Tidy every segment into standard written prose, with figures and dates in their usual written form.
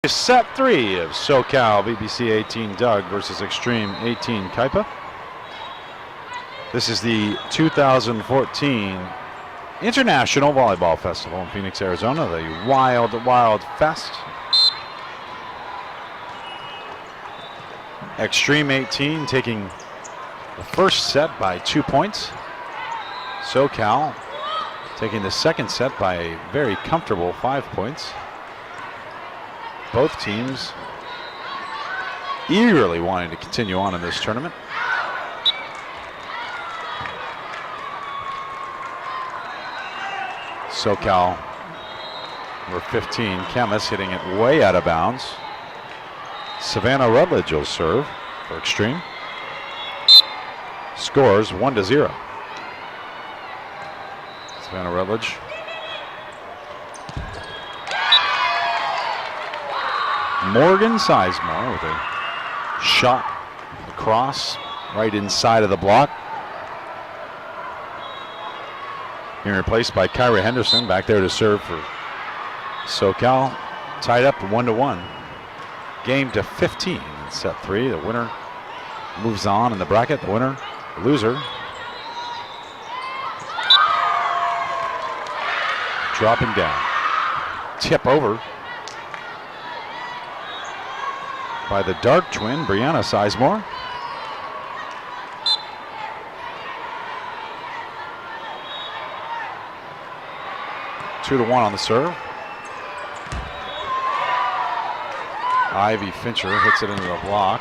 Set 3 of SoCal BBC 18 Doug versus Extreme 18 Kaipa. This is the 2014 International Volleyball Festival in Phoenix, Arizona, the Wild Wild Fest. Extreme 18 taking the first set by 2 points. SoCal taking the second set by a very comfortable 5 points. Both teams eagerly wanting to continue on in this tournament. SoCal, number 15, Chemis hitting it way out of bounds. Savannah Rutledge will serve for Extreme. Scores 1-0. Savannah Rutledge. Morgan Sizemore with a shot across right inside of the block. Being replaced by Kyra Henderson back there to serve for SoCal. Tied up 1-1. Game to 15 in set 3. The winner moves on in the bracket. The winner, the loser. Dropping down. Tip over by the dark twin, Brianna Sizemore. Two to one on the serve. Ivy Fincher hits it into the block.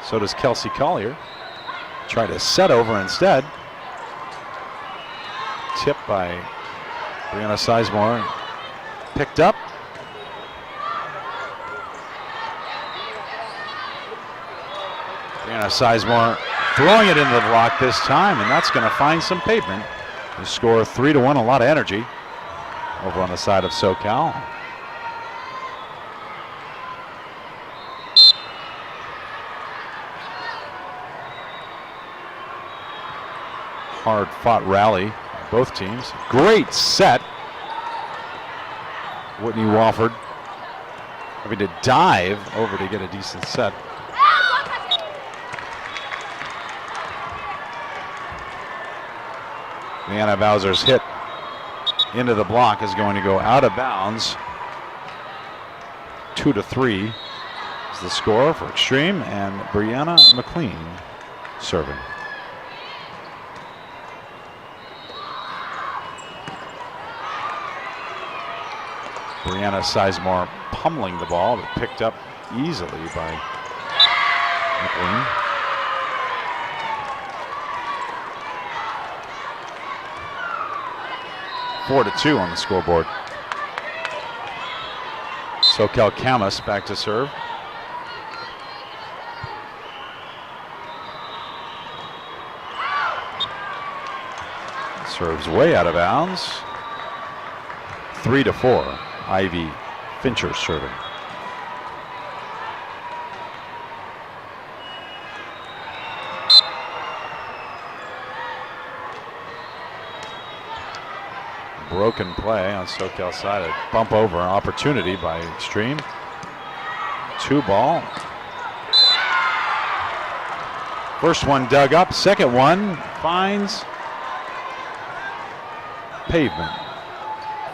So does Kelsey Collier. Try to set over instead. Tipped by Brianna Sizemore. Picked up. Brianna Sizemore throwing it into the block this time, and that's going to find some pavement. The score 3-1, a lot of energy over on the side of SoCal. Hard fought rally by both teams. Great set. Whitney Wofford having to dive over to get a decent set. Leanna Bowser's hit into the block is going to go out of bounds. 2-3 is the score for Extreme, and Brianna McLean serving. Brianna Sizemore pummeling the ball, but picked up easily by McLean. Four to 2 on the scoreboard. SoCal Chemis back to serve. Serves way out of bounds. 3-4. Ivy Fincher serving. Broken play on SoCal side. A bump over, an opportunity by Extreme. 2-ball. First one dug up, second one finds pavement.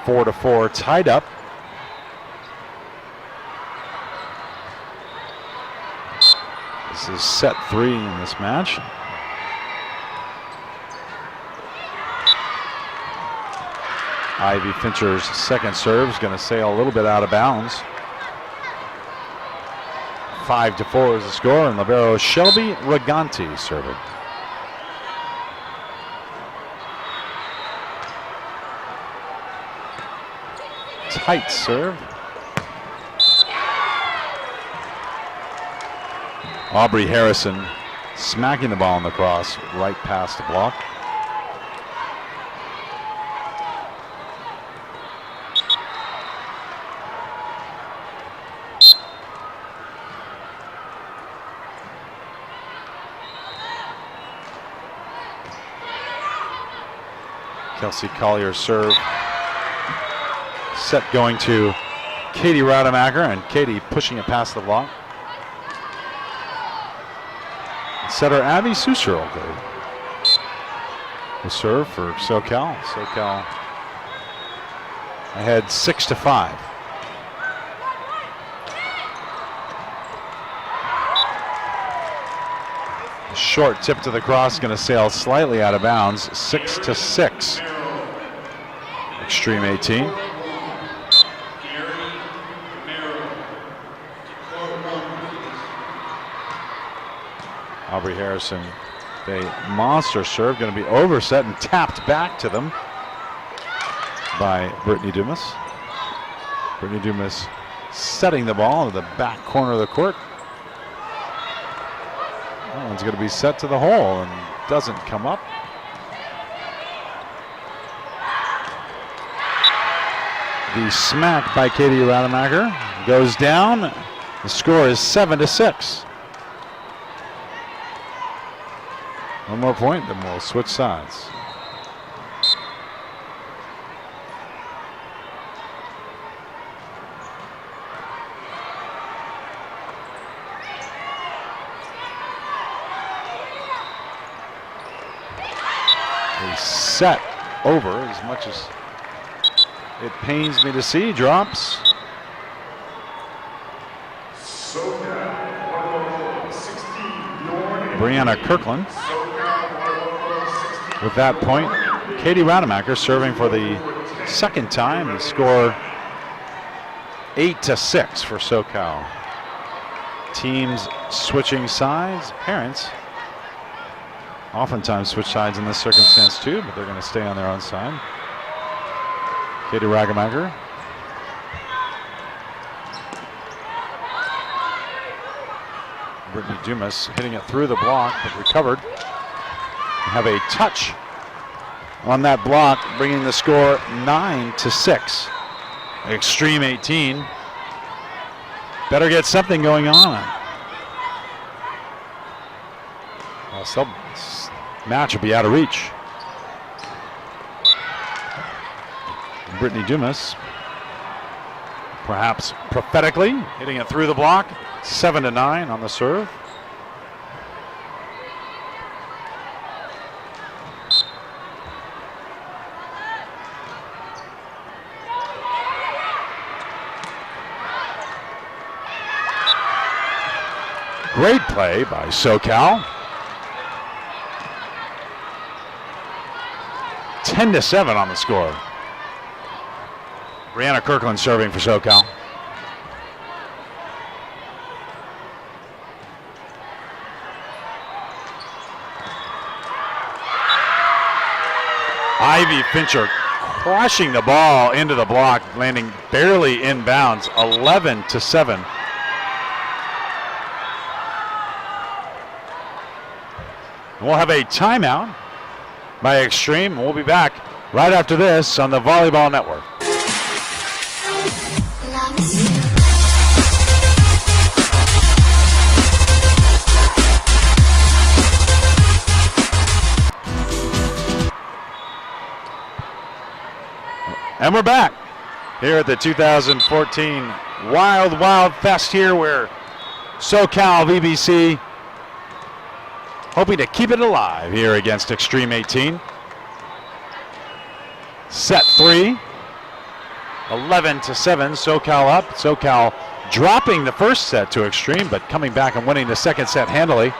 4-4, tied up. This is set 3 in this match. Ivy Fincher's second serve is going to sail a little bit out of bounds. 5-4 is the score, and libero Shelby Riganti serving. Tight serve. Aubrey Harrison smacking the ball on the cross right past the block. Kelsey Collier's serve. Set going to Katie Rademacher, and Katie pushing it past the block. Setter Abby Suster will go. The serve for SoCal. SoCal ahead 6-5. Short tip to the cross, going to sail slightly out of bounds. 6-6. Extreme 18. Aubrey Harrison, a monster serve, going to be overset and tapped back to them by Brittany Dumas. Brittany Dumas setting the ball to the back corner of the court. That one's going to be set to the hole and doesn't come up. The smack by Katie Rademacher goes down. The score is 7-6. One more point, then we'll switch sides. A set over, as much as it pains me to see, drops. Brianna Kirkland. With that point, Katie Rademacher serving for the second time. The score 8-6 for SoCal. Teams switching sides. Parents oftentimes switch sides in this circumstance too, but they're going to stay on their own side. Katie Rademacher. Brittany Dumas hitting it through the block, but recovered. Have a touch on that block, bringing the score 9-6. Extreme 18. Better get something going on. Well, match will be out of reach. Brittany Dumas, perhaps prophetically, hitting it through the block. 7-9 on the serve. Great play by SoCal. 10-7 on the score. Brianna Kirkland serving for SoCal. Ivy Fincher crushing the ball into the block, landing barely inbounds. 11-7. We'll have a timeout by Extreme. We'll be back right after this on the Volleyball Network. And we're back here at the 2014 Wild Wild Fest here, where SoCal VBC hoping to keep it alive here against Extreme 18. Set 3, 11-7, SoCal up. SoCal dropping the first set to Extreme, but coming back and winning the second set handily.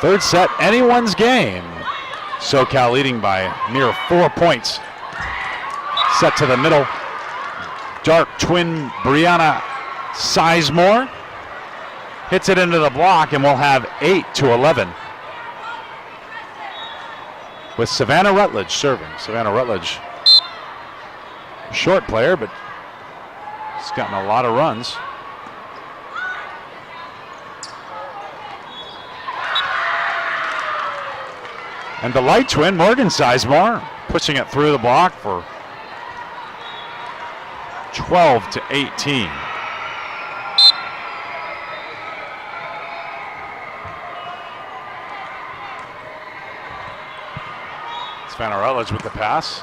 Third set, anyone's game. SoCal leading by mere 4 points. Set to the middle. Dark twin Brianna Sizemore hits it into the block, and we'll have 8-11. With Savannah Rutledge serving. Savannah Rutledge, short player, but he's gotten a lot of runs. And the light twin, Morgan Sizemore, pushing it through the block for 12-18. Savannah Rutledge with the pass.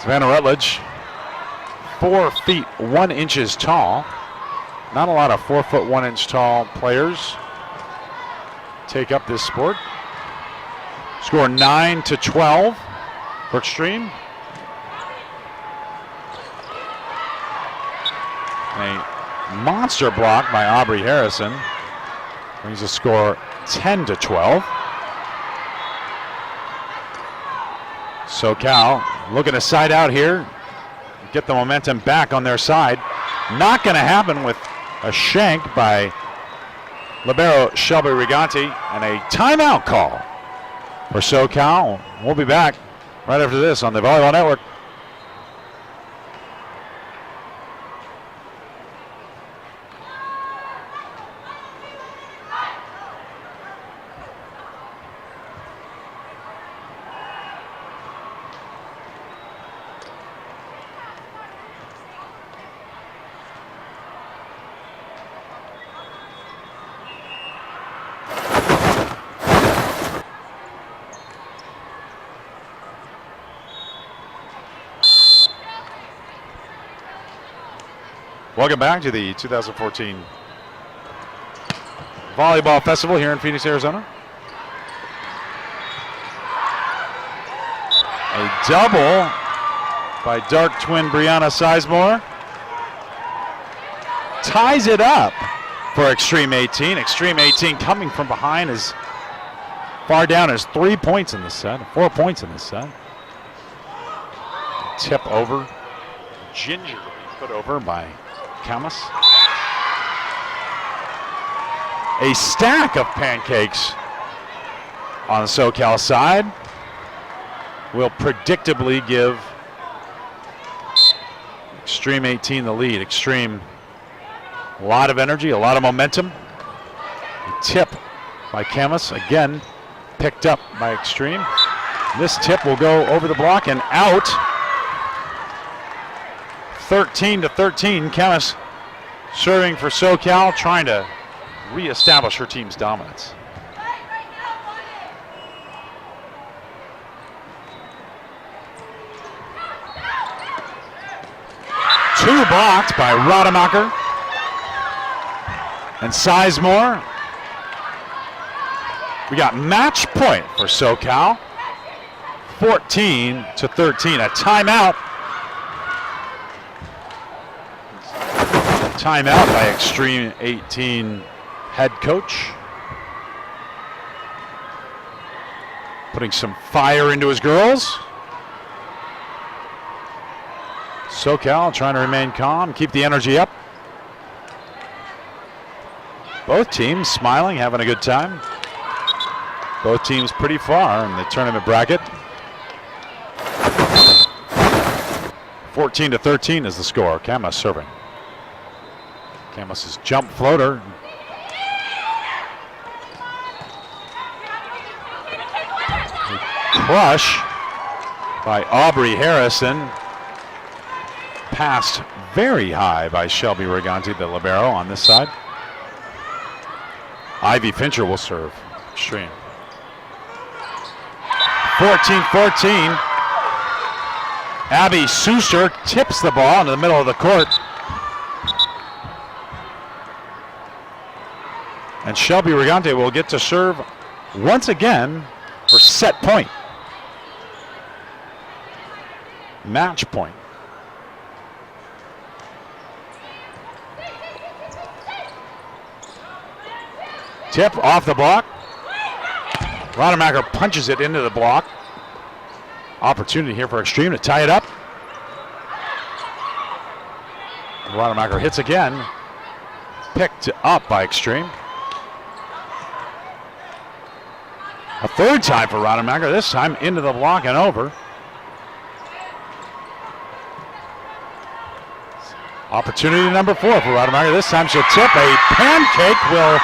Savannah Rutledge 4 feet 1 inches tall. Not a lot of 4 foot 1 inch tall players take up this sport. Score 9-12 for Extreme. A monster block by Aubrey Harrison brings the score 10-12. SoCal looking to side out here, get the momentum back on their side. Not going to happen with a shank by libero Shelby Riganti, and a timeout call for SoCal. We'll be back right after this on the Volleyball Network. Welcome back to the 2014 Volleyball Festival here in Phoenix, Arizona. A double by dark twin Brianna Sizemore. Ties it up for Extreme 18. Extreme 18 coming from behind as far down as 3 points in this set, 4 points in this set. Tip over, gingerly put over by Camus. A stack of pancakes on the SoCal side will predictably give Extreme 18 the lead. Extreme, a lot of energy, a lot of momentum. A tip by Camus, again picked up by Extreme. This tip will go over the block and out. 13-13, Camus serving for SoCal, trying to reestablish her team's dominance. Two blocked by Rademacher and Sizemore. We got match point for SoCal, 14-13, a timeout. Timeout by Extreme 18 head coach. Putting some fire into his girls. SoCal trying to remain calm, keep the energy up. Both teams smiling, having a good time. Both teams pretty far in the tournament bracket. 14-13 is the score. Camus serving. Camus's jump floater. A crush by Aubrey Harrison. Passed very high by Shelby Riganti, the libero on this side. Ivy Fincher will serve. Extreme. 14-14. Abby Suster tips the ball into the middle of the court. And Shelby Riganti will get to serve once again for set point. Match point. Tip off the block. Rademacher punches it into the block. Opportunity here for Extreme to tie it up. Rademacher hits again. Picked up by Extreme. A third time for Rademacher, this time into the block and over. Opportunity number 4 for Rademacher. This time she'll tip. A pancake will